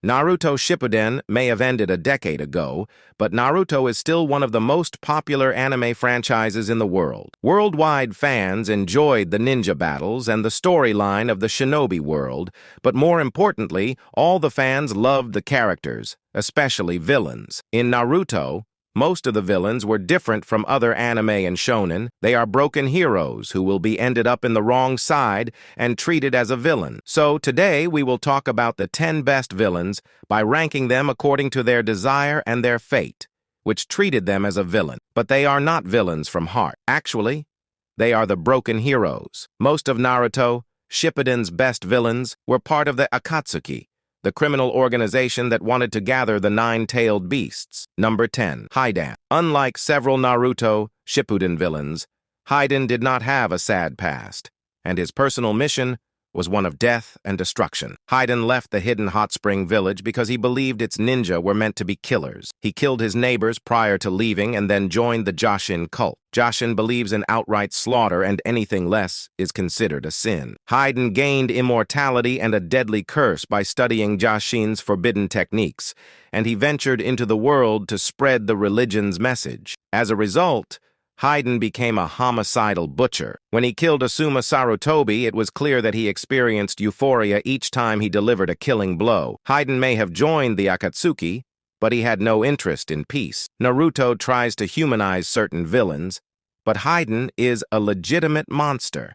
Naruto Shippuden may have ended a decade ago, but Naruto is still one of the most popular anime franchises in the world. Worldwide fans enjoyed the ninja battles and the storyline of the shinobi world, but more importantly, all the fans loved the characters, especially villains. In Naruto, most of the villains were different from other anime and shonen. They are broken heroes who will be ended up in the wrong side and treated as a villain. So today we will talk about the 10 best villains by ranking them according to their desire and their fate, which treated them as a villain. But they are not villains from heart. Actually, they are the broken heroes. Most of Naruto Shippuden's best villains were part of the Akatsuki, the criminal organization that wanted to gather the nine-tailed beasts. Number 10. Haidan. Unlike several Naruto Shippuden villains, Haidan did not have a sad past, and his personal mission was one of death and destruction. Haidan left the hidden hot spring village because he believed its ninja were meant to be killers. He killed his neighbors prior to leaving and then joined the Jashin cult. Jashin believes in outright slaughter, and anything less is considered a sin. Haidan gained immortality and a deadly curse by studying Jashin's forbidden techniques, and he ventured into the world to spread the religion's message. As a result, Haidan became a homicidal butcher. When he killed Asuma Sarutobi, it was clear that he experienced euphoria each time he delivered a killing blow. Haidan may have joined the Akatsuki, but he had no interest in peace. Naruto tries to humanize certain villains, but Haidan is a legitimate monster.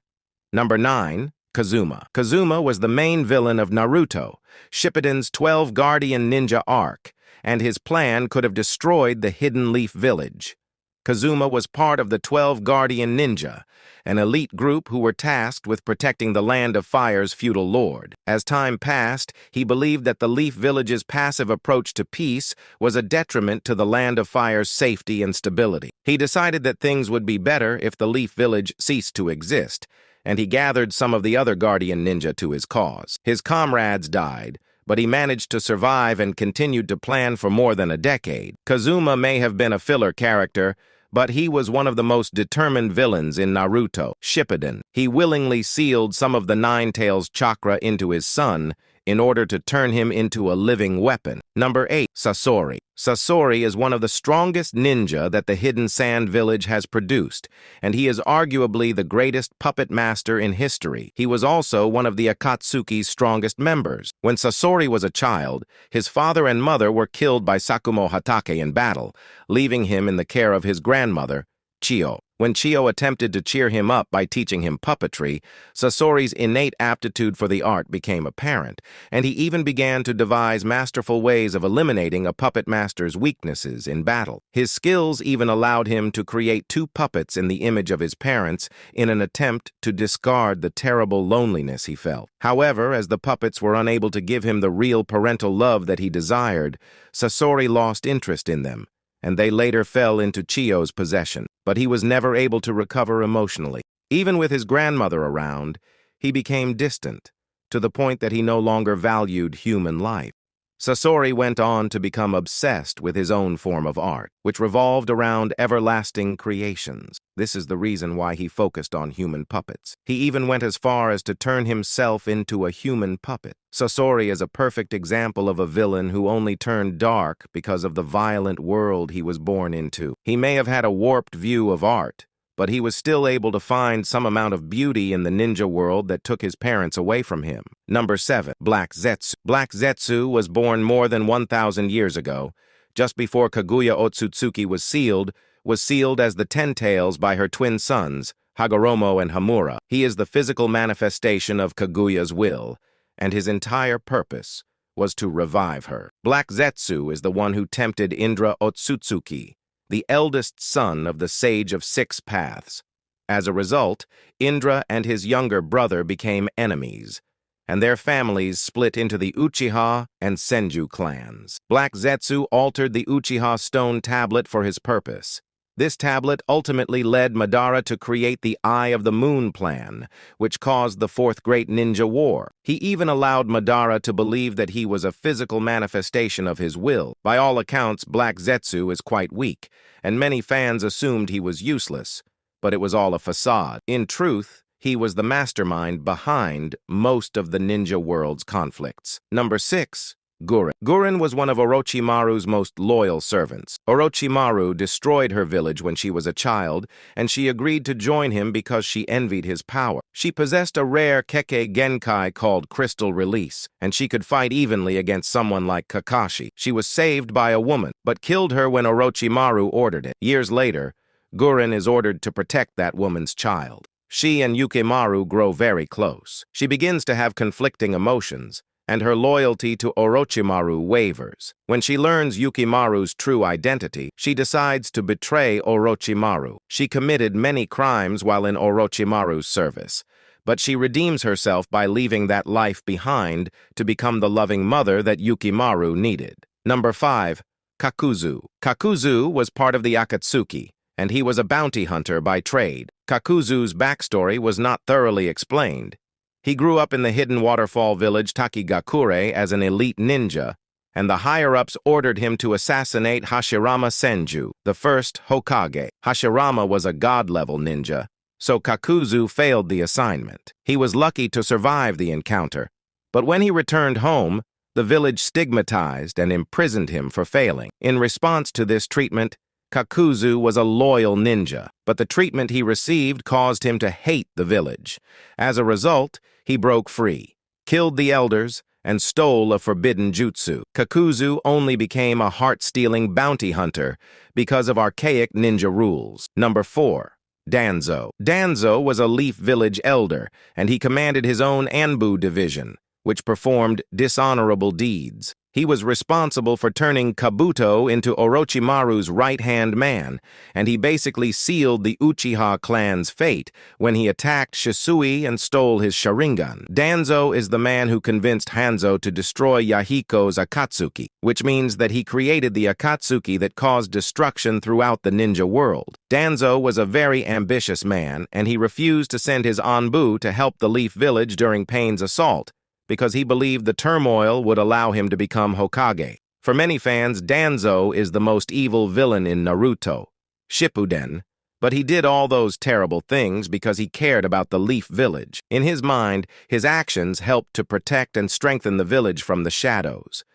Number 9. Kazuma. Kazuma was the main villain of Naruto, Shippuden's 12 Guardian Ninja arc, and his plan could have destroyed the Hidden Leaf Village. Kazuma was part of the 12 Guardian Ninja, an elite group who were tasked with protecting the Land of Fire's feudal lord. As time passed, he believed that the Leaf Village's passive approach to peace was a detriment to the Land of Fire's safety and stability. He decided that things would be better if the Leaf Village ceased to exist, and he gathered some of the other Guardian Ninja to his cause. His comrades died, but he managed to survive and continued to plan for more than a decade. Kazuma may have been a filler character, but he was one of the most determined villains in Naruto Shippuden. He willingly sealed some of the Nine-Tails chakra into his son in order to turn him into a living weapon. Number 8. Sasori. Sasori is one of the strongest ninja that the Hidden Sand Village has produced, and he is arguably the greatest puppet master in history. He was also one of the Akatsuki's strongest members. When Sasori was a child, his father and mother were killed by Sakumo Hatake in battle, leaving him in the care of his grandmother, Chiyo. When Chiyo attempted to cheer him up by teaching him puppetry, Sasori's innate aptitude for the art became apparent, and he even began to devise masterful ways of eliminating a puppet master's weaknesses in battle. His skills even allowed him to create 2 puppets in the image of his parents in an attempt to discard the terrible loneliness he felt. However, as the puppets were unable to give him the real parental love that he desired, Sasori lost interest in them, and they later fell into Chiyo's possession. But he was never able to recover emotionally. Even with his grandmother around, he became distant, to the point that he no longer valued human life. Sasori went on to become obsessed with his own form of art, which revolved around everlasting creations. This is the reason why he focused on human puppets. He even went as far as to turn himself into a human puppet. Sasori is a perfect example of a villain who only turned dark because of the violent world he was born into. He may have had a warped view of art, but he was still able to find some amount of beauty in the ninja world that took his parents away from him. Number 7. Black Zetsu. Black Zetsu was born more than 1,000 years ago, just before Kaguya Otsutsuki was sealed as the 10 Tails by her twin sons, Hagoromo and Hamura. He is the physical manifestation of Kaguya's will, and his entire purpose was to revive her. Black Zetsu is the one who tempted Indra Otsutsuki, the eldest son of the Sage of 6 Paths. As a result, Indra and his younger brother became enemies, and their families split into the Uchiha and Senju clans. Black Zetsu altered the Uchiha stone tablet for his purpose. This tablet ultimately led Madara to create the Eye of the Moon plan, which caused the Fourth Great Ninja War. He even allowed Madara to believe that he was a physical manifestation of his will. By all accounts, Black Zetsu is quite weak, and many fans assumed he was useless, but it was all a facade. In truth, he was the mastermind behind most of the ninja world's conflicts. Number 6. Gurin. Gurin was one of Orochimaru's most loyal servants. Orochimaru destroyed her village when she was a child, and she agreed to join him because she envied his power. She possessed a rare Kekkei Genkai called Crystal Release, and she could fight evenly against someone like Kakashi. She was saved by a woman, but killed her when Orochimaru ordered it. Years later, Gurin is ordered to protect that woman's child. She and Yukimaru grow very close. She begins to have conflicting emotions, and her loyalty to Orochimaru wavers. When she learns Yukimaru's true identity, she decides to betray Orochimaru. She committed many crimes while in Orochimaru's service, but she redeems herself by leaving that life behind to become the loving mother that Yukimaru needed. Number 5. Kakuzu. Kakuzu was part of the Akatsuki, and he was a bounty hunter by trade. Kakuzu's backstory was not thoroughly explained. He grew up in the hidden waterfall village Takigakure as an elite ninja, and the higher-ups ordered him to assassinate Hashirama Senju, the first Hokage. Hashirama was a god-level ninja, so Kakuzu failed the assignment. He was lucky to survive the encounter, but when he returned home, the village stigmatized and imprisoned him for failing. In response to this treatment, Kakuzu was a loyal ninja, but the treatment he received caused him to hate the village. As a result, he broke free, killed the elders, and stole a forbidden jutsu. Kakuzu only became a heart-stealing bounty hunter because of archaic ninja rules. Number 4. Danzo. Danzo was a Leaf Village elder, and he commanded his own Anbu division, which performed dishonorable deeds. He was responsible for turning Kabuto into Orochimaru's right-hand man, and he basically sealed the Uchiha clan's fate when he attacked Shisui and stole his Sharingan. Danzo is the man who convinced Hanzo to destroy Yahiko's Akatsuki, which means that he created the Akatsuki that caused destruction throughout the ninja world. Danzo was a very ambitious man, and he refused to send his Anbu to help the Leaf Village during Pain's assault, because he believed the turmoil would allow him to become Hokage. For many fans, Danzo is the most evil villain in Naruto Shippuden, but he did all those terrible things because he cared about the Leaf Village. In his mind, his actions helped to protect and strengthen the village from the shadows.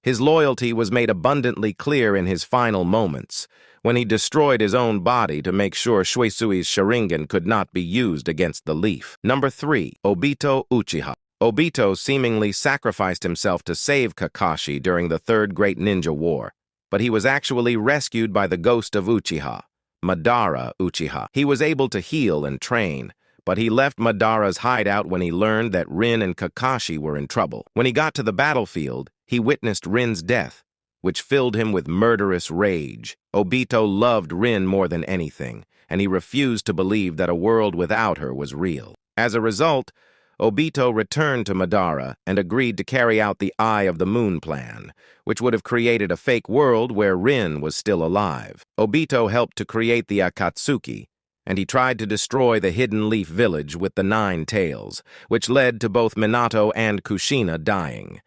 His loyalty was made abundantly clear in his final moments, when he destroyed his own body to make sure Shueisui's Sharingan could not be used against the Leaf. Number 3. Obito Uchiha. Obito seemingly sacrificed himself to save Kakashi during the Third Great Ninja War, but he was actually rescued by the ghost of Uchiha, Madara Uchiha. He was able to heal and train, but he left Madara's hideout when he learned that Rin and Kakashi were in trouble. When he got to the battlefield, he witnessed Rin's death, which filled him with murderous rage. Obito loved Rin more than anything, and he refused to believe that a world without her was real. As a result, Obito returned to Madara and agreed to carry out the Eye of the Moon plan, which would have created a fake world where Rin was still alive. Obito helped to create the Akatsuki, and he tried to destroy the hidden Leaf Village with the 9 tails, which led to both Minato and Kushina dying.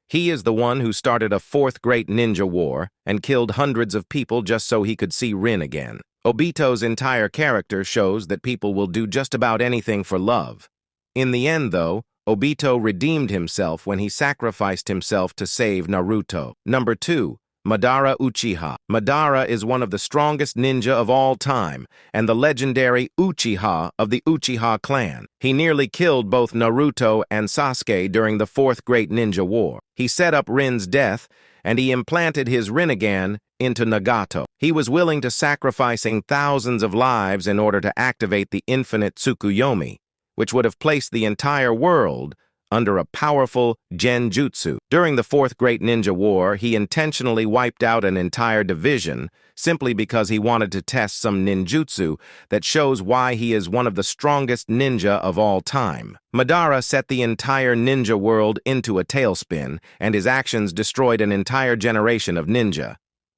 He is the one who started a Fourth Great Ninja War and killed hundreds of people just so he could see Rin again. Obito's entire character shows that people will do just about anything for love. In the end, though, Obito redeemed himself when he sacrificed himself to save Naruto. Number 2. Madara Uchiha. Madara is one of the strongest ninja of all time, and the legendary Uchiha of the Uchiha clan. He nearly killed both Naruto and Sasuke during the Fourth Great Ninja War. He set up Rin's death, and he implanted his Rinnegan into Nagato. He was willing to sacrificing thousands of lives in order to activate the infinite Tsukuyomi, which would have placed the entire world under a powerful genjutsu. During the Fourth Great Ninja War, he intentionally wiped out an entire division simply because he wanted to test some ninjutsu that shows why he is one of the strongest ninja of all time. Madara set the entire ninja world into a tailspin, and his actions destroyed an entire generation of ninja.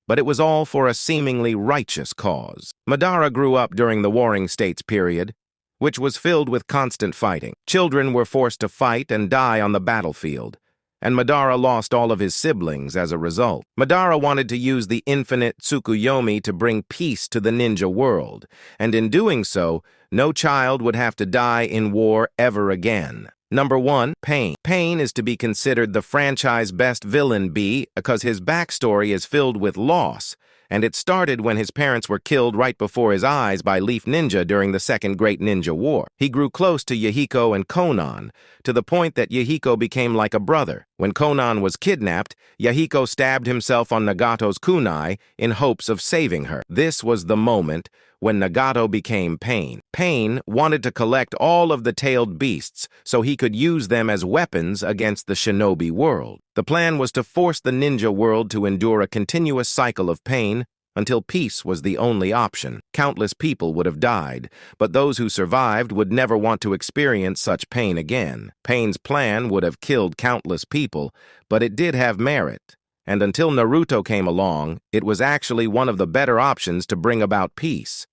But it was all for a seemingly righteous cause. Madara grew up during the Warring States period, which was filled with constant fighting. Children were forced to fight and die on the battlefield, and Madara lost all of his siblings as a result. Madara wanted to use the infinite Tsukuyomi to bring peace to the ninja world, and in doing so, no child would have to die in war ever again. Number 1. Pain. Pain is to be considered the franchise best villain because his backstory is filled with loss, and it started when his parents were killed right before his eyes by Leaf Ninja during the Second Great Ninja War. He grew close to Yahiko and Konan, to the point that Yahiko became like a brother. When Konan was kidnapped, Yahiko stabbed himself on Nagato's kunai in hopes of saving her. This was the moment when Nagato became Pain. Pain wanted to collect all of the tailed beasts so he could use them as weapons against the shinobi world. The plan was to force the ninja world to endure a continuous cycle of pain until peace was the only option. Countless people would have died, but those who survived would never want to experience such pain again. Pain's plan would have killed countless people, but it did have merit. And until Naruto came along, it was actually one of the better options to bring about peace.